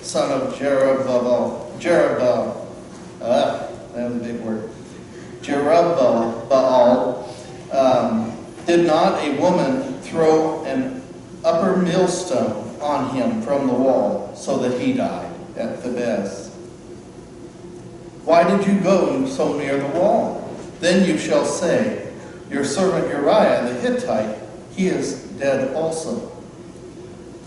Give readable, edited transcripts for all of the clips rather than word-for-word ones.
son of that was a big word. Jerubbaal, did not a woman throw an upper millstone on him from the wall, so that he died at Thebez? Why did you go so near the wall? Then you shall say, your servant Uriah the Hittite, he is dead also.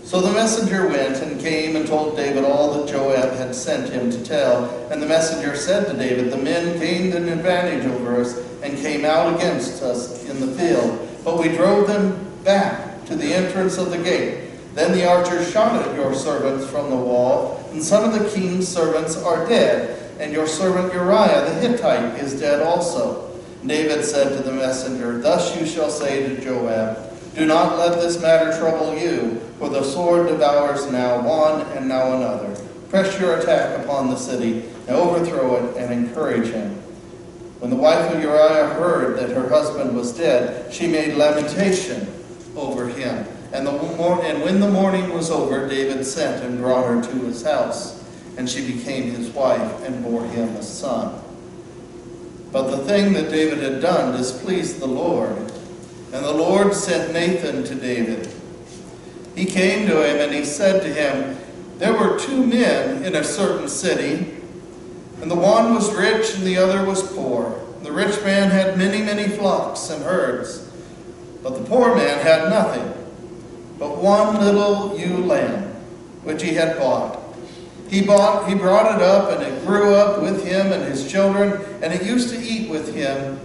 So the messenger went and came and told David all that Joab had sent him to tell. And the messenger said to David, the men gained an advantage over us and came out against us in the field, but we drove them back to the entrance of the gate. Then the archers shot at your servants from the wall, and some of the king's servants are dead, and your servant Uriah the Hittite is dead also. David said to the messenger, thus you shall say to Joab, do not let this matter trouble you, for the sword devours now one and now another. Press your attack upon the city, and overthrow it, and encourage him. When the wife of Uriah heard that her husband was dead, she made lamentation over him. And when the mourning was over, David sent and brought her to his house, and she became his wife and bore him a son. But the thing that David had done displeased the Lord. And the Lord sent Nathan to David. He came to him and he said to him, there were two men in a certain city, and the one was rich and the other was poor. The rich man had many, many flocks and herds, but the poor man had nothing but one little ewe lamb, which he had bought. He brought it up, and it grew up with him and his children, and it used to eat with him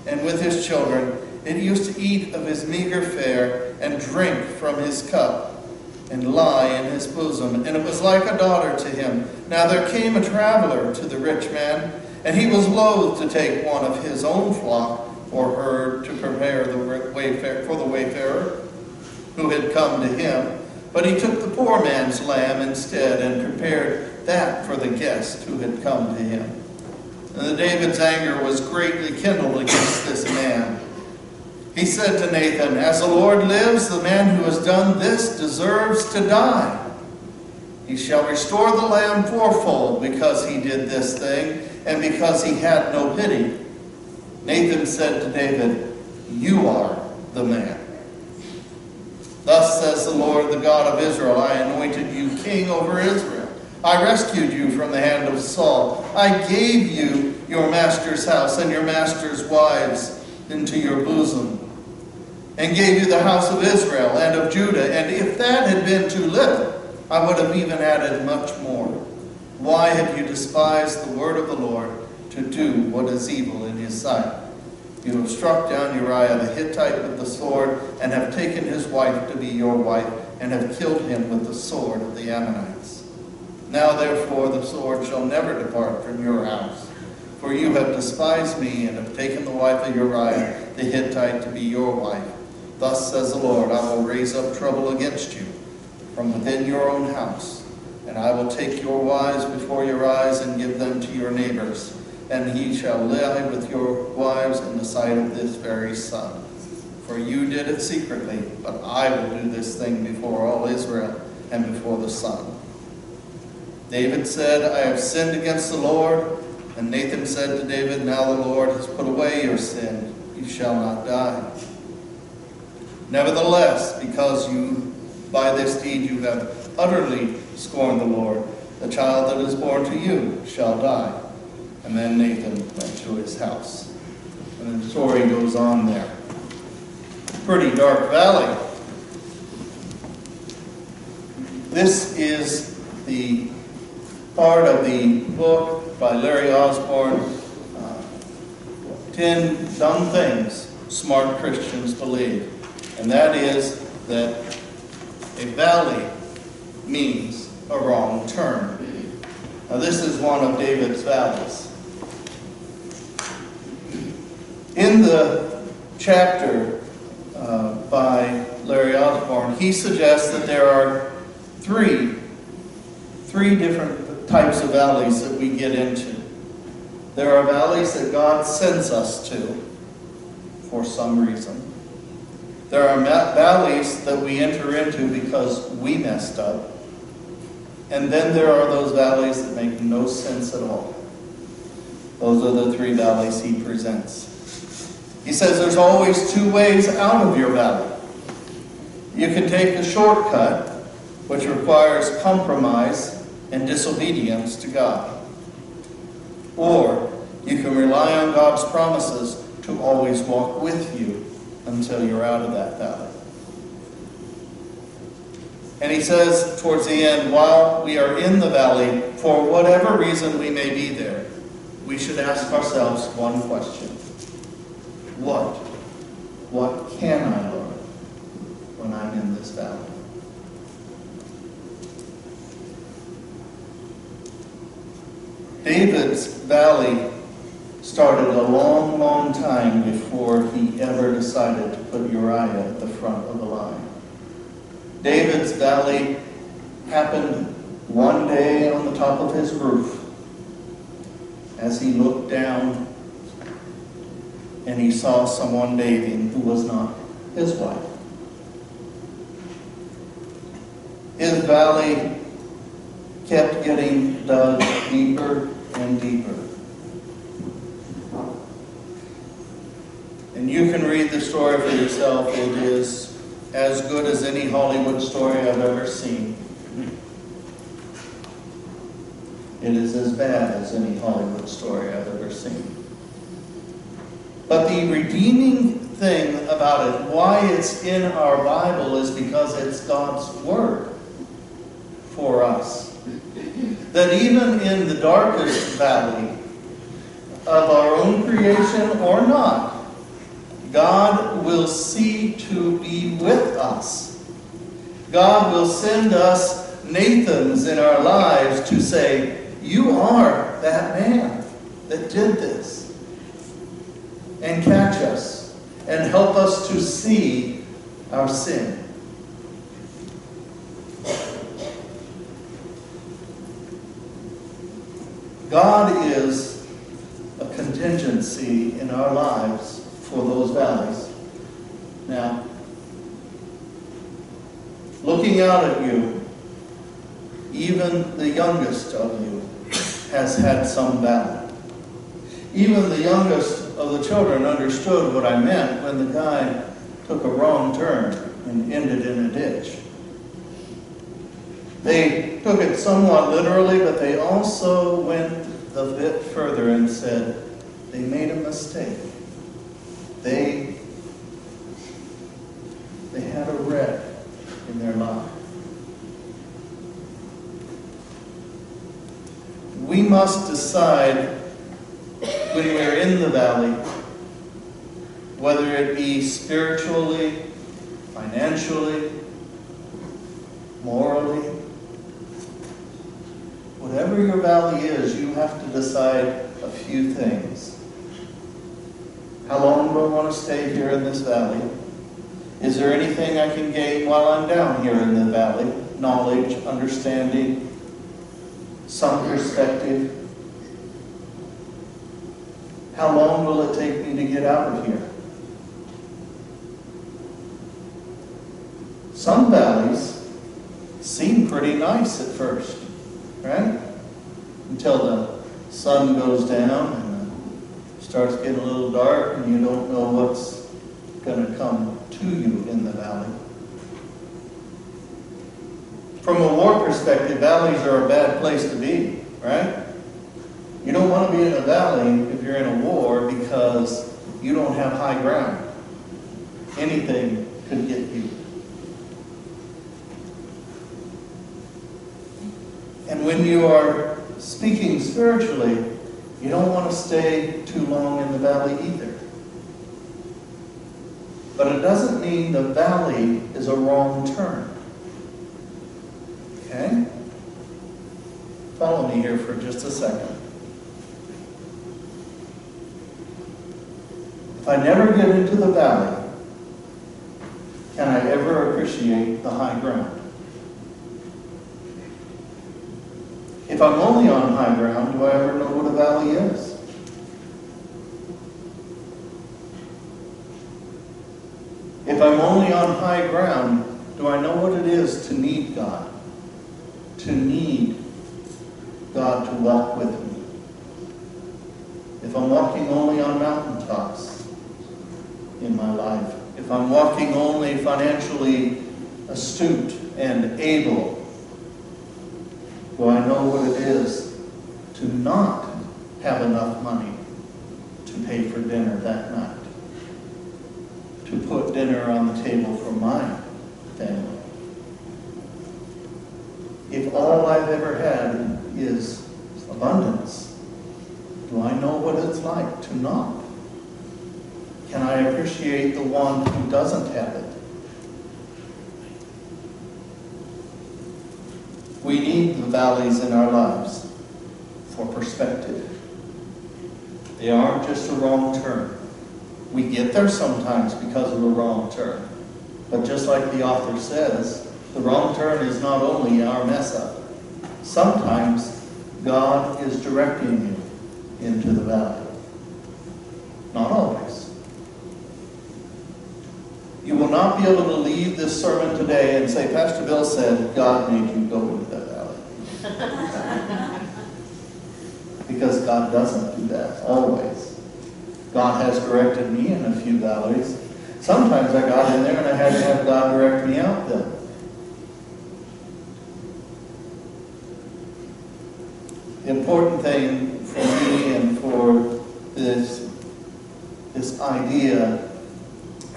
and with his children. It used to eat of his meager fare and drink from his cup and lie in his bosom, and it was like a daughter to him. Now there came a traveler to the rich man, and he was loath to take one of his own flock or herd to prepare for the wayfarer who had come to him. But he took the poor man's lamb instead and prepared that for the guest who had come to him. And David's anger was greatly kindled against this man. He said to Nathan, as the Lord lives, the man who has done this deserves to die. He shall restore the lamb fourfold because he did this thing and because he had no pity. Nathan said to David, you are the man. Thus says the Lord, the God of Israel, I anointed you king over Israel. I rescued you from the hand of Saul. I gave you your master's house and your master's wives into your bosom, and gave you the house of Israel and of Judah. And if that had been too little, I would have even added much more. Why have you despised the word of the Lord to do what is evil in his sight? You have struck down Uriah the Hittite with the sword, and have taken his wife to be your wife, and have killed him with the sword of the Ammonites. Now therefore the sword shall never depart from your house, for you have despised me, and have taken the wife of Uriah the Hittite to be your wife. Thus says the Lord, I will raise up trouble against you from within your own house, and I will take your wives before your eyes and give them to your neighbors, and he shall lie with your wives in the sight of this very sun. For you did it secretly, but I will do this thing before all Israel and before the sun. David said, I have sinned against the Lord. And Nathan said to David, now the Lord has put away your sin. You shall not die. Nevertheless, because by this deed you have utterly scorned the Lord, the child that is born to you shall die. And then Nathan went to his house. And the story goes on there. Pretty dark valley. This is the part of the book by Larry Osborne, 10 Dumb Things Smart Christians Believe. And that is that a valley means a wrong turn. Now this is one of David's valleys. In the chapter by Larry Osborne, he suggests that there are three different types of valleys that we get into. There are valleys that God sends us to for some reason. There are valleys that we enter into because we messed up. And then there are those valleys that make no sense at all. Those are the three valleys he presents. He says there's always two ways out of your valley. You can take the shortcut, which requires compromise and disobedience to God. Or you can rely on God's promises to always walk with you until you're out of that valley. And he says towards the end, while we are in the valley, for whatever reason we may be there, we should ask ourselves one question. What can I learn when I'm in this valley? David's valley started a long, long time before he ever decided to put Uriah at the front of the line. David's valley happened one day on the top of his roof as he looked down and he saw someone bathing who was not his wife. His valley kept getting dug deeper and deeper. And you can read the story for yourself. It is as good as any Hollywood story I've ever seen. It is as bad as any Hollywood story I've ever seen. But the redeeming thing about it, why it's in our Bible, is because it's God's Word for us. That even in the darkest valley of our own creation or not, God will see to be with us. God will send us Nathans in our lives to say, you are that man that did this. And catch us and help us to see our sin. God is a contingency in our lives for those valleys. Now, looking out at you, even the youngest of you has had some valley. Even the youngest of the children understood what I meant when the guy took a wrong turn and ended in a ditch. They took it somewhat literally, but they also went a bit further and said they made a mistake. They had a wreck in their life. We must decide when we're in the valley, whether it be spiritually, financially, morally, whatever your valley is, you have to decide a few things. How long do I want to stay here in this valley? Is there anything I can gain while I'm down here in the valley? Knowledge, understanding, some perspective. How long will it take me to get out of here? Some valleys seem pretty nice at first, right? Until the sun goes down and it starts getting a little dark and you don't know what's going to come to you in the valley. From a war perspective, valleys are a bad place to be, right? You don't want to be in a valley if you're in a war because you don't have high ground. Anything could get you. And when you are speaking spiritually, you don't want to stay too long in the valley either. But it doesn't mean the valley is a wrong turn. Okay? Follow me here for just a second. If I never get into the valley, can I ever appreciate the high ground? If I'm only on high ground, do I ever know what a valley is? If I'm only on high ground, do I know what it is to need God? To need God to walk with me. If I'm walking only on mountaintops in my life, if I'm walking only financially astute and able, do I know what it is to not have enough money to pay for dinner that night? To put dinner on the table for my family? If all I've ever had is abundance, do I know what it's like to not? Can I appreciate the one who doesn't have it? We need the valleys in our lives for perspective. They aren't just a wrong turn. We get there sometimes because of a wrong turn. But just like the author says, the wrong turn is not only our mess up. Sometimes God is directing you into the valley. Not always. You will not be able to leave this sermon today and say, Pastor Bill said God made you go into that valley. Because God doesn't do that, always. God has directed me in a few valleys. Sometimes I got in there and I had to have God direct me out then. The important thing for me and for this idea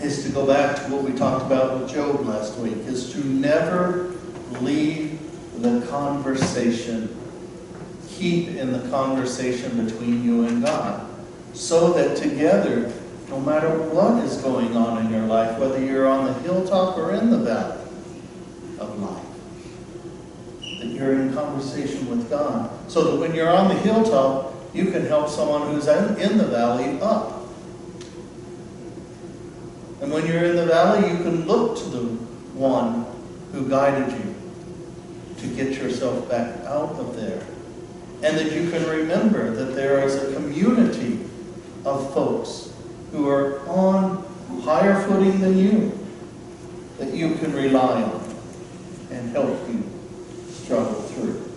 is to go back to what we talked about with Job last week, is to never leave the conversation. Keep in the conversation between you and God, so that together, no matter what is going on in your life, whether you're on the hilltop or in the valley of life, that you're in conversation with God, so that when you're on the hilltop, you can help someone who's in the valley up. And when you're in the valley, you can look to the one who guided you to get yourself back out of there. And that you can remember that there is a community of folks who are on higher footing than you, that you can rely on and help you struggle through.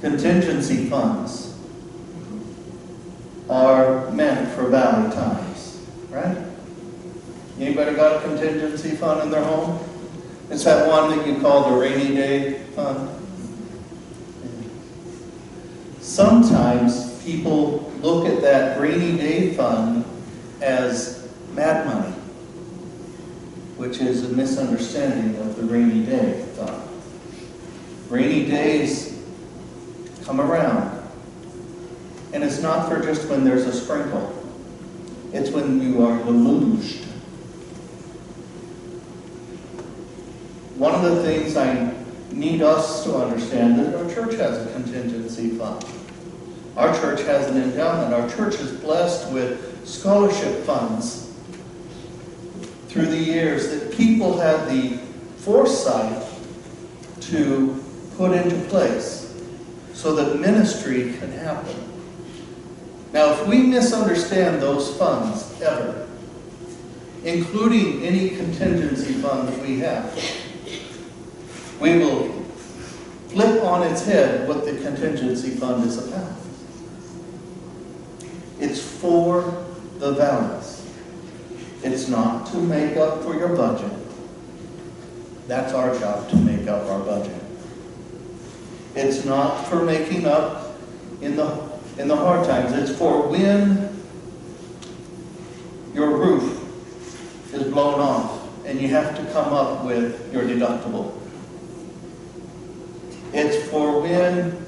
Contingency funds are meant for valley times, right? Anybody got a contingency fund in their home? It's that one that you call the rainy day fund. Sometimes people look at that rainy day fund as mad money, which is a misunderstanding of the rainy day fund. Rainy days come around. And it's not for just when there's a sprinkle. It's when you are deluged. One of the things I need us to understand is our church has a contingency fund. Our church has an endowment. Our church is blessed with scholarship funds through the years that people had the foresight to put into place so that ministry can happen. Now, if we misunderstand those funds ever, including any contingency fund that we have, we will flip on its head what the contingency fund is about. It's for the valleys. It's not to make up for your budget. That's our job, to make up our budget. It's not for making up in the hard times. It's for when your roof is blown off and you have to come up with your deductible. It's for when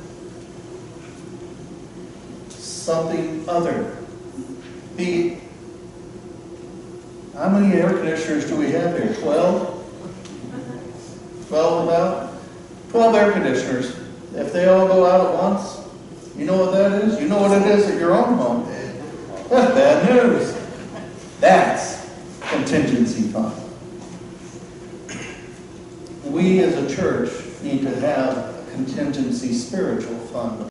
something other. How many air conditioners do we have here? 12? 12 about? 12 air conditioners. If they all go out at once, you know what that is? You know what it is at your own home. That's bad news. That's contingency fund. We as a church need to have a contingency spiritual fund.